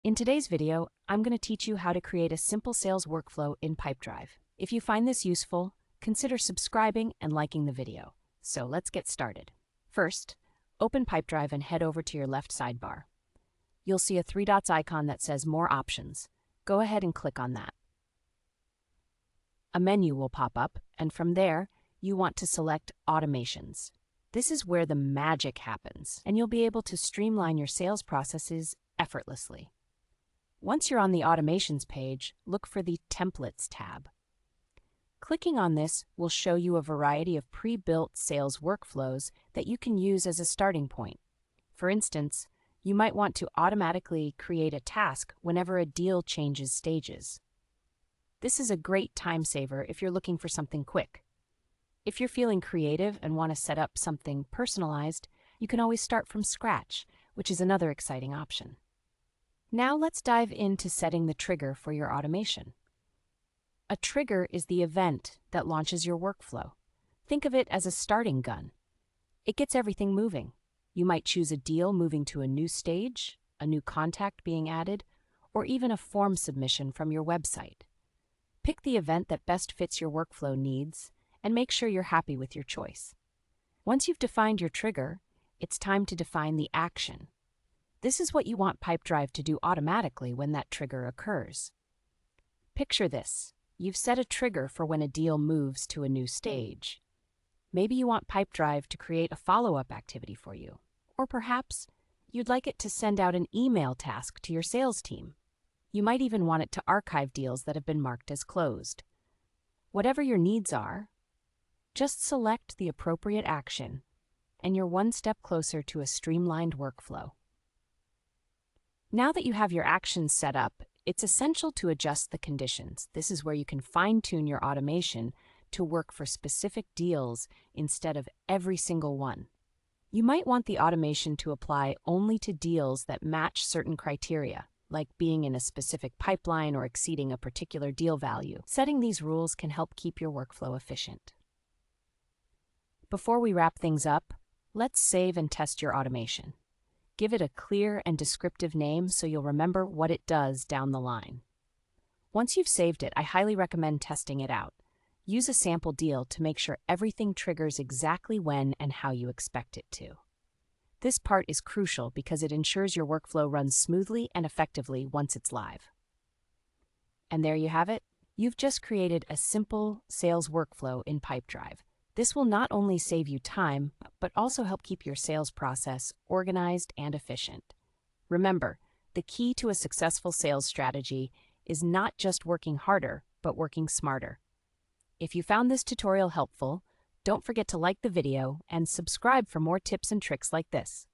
In today's video, I'm going to teach you how to create a simple sales workflow in Pipedrive. If you find this useful, consider subscribing and liking the video. So let's get started. First, open Pipedrive and head over to your left sidebar. You'll see a three dots icon that says More Options. Go ahead and click on that. A menu will pop up, and from there, you want to select Automations. This is where the magic happens, and you'll be able to streamline your sales processes effortlessly. Once you're on the Automations page, look for the Templates tab. Clicking on this will show you a variety of pre-built sales workflows that you can use as a starting point. For instance, you might want to automatically create a task whenever a deal changes stages. This is a great time saver if you're looking for something quick. If you're feeling creative and want to set up something personalized, you can always start from scratch, which is another exciting option. Now let's dive into setting the trigger for your automation. A trigger is the event that launches your workflow. Think of it as a starting gun. It gets everything moving. You might choose a deal moving to a new stage, a new contact being added, or even a form submission from your website. Pick the event that best fits your workflow needs and make sure you're happy with your choice. Once you've defined your trigger, it's time to define the action. This is what you want Pipedrive to do automatically when that trigger occurs. Picture this. You've set a trigger for when a deal moves to a new stage. Maybe you want Pipedrive to create a follow-up activity for you. Or perhaps you'd like it to send out an email task to your sales team. You might even want it to archive deals that have been marked as closed. Whatever your needs are, just select the appropriate action, and you're one step closer to a streamlined workflow. Now that you have your actions set up, it's essential to adjust the conditions. This is where you can fine-tune your automation to work for specific deals instead of every single one. You might want the automation to apply only to deals that match certain criteria, like being in a specific pipeline or exceeding a particular deal value. Setting these rules can help keep your workflow efficient. Before we wrap things up, let's save and test your automation. Give it a clear and descriptive name so you'll remember what it does down the line. Once you've saved it, I highly recommend testing it out. Use a sample deal to make sure everything triggers exactly when and how you expect it to. This part is crucial because it ensures your workflow runs smoothly and effectively once it's live. And there you have it. You've just created a simple sales workflow in Pipedrive. This will not only save you time, but also help keep your sales process organized and efficient. Remember, the key to a successful sales strategy is not just working harder, but working smarter. If you found this tutorial helpful, don't forget to like the video and subscribe for more tips and tricks like this.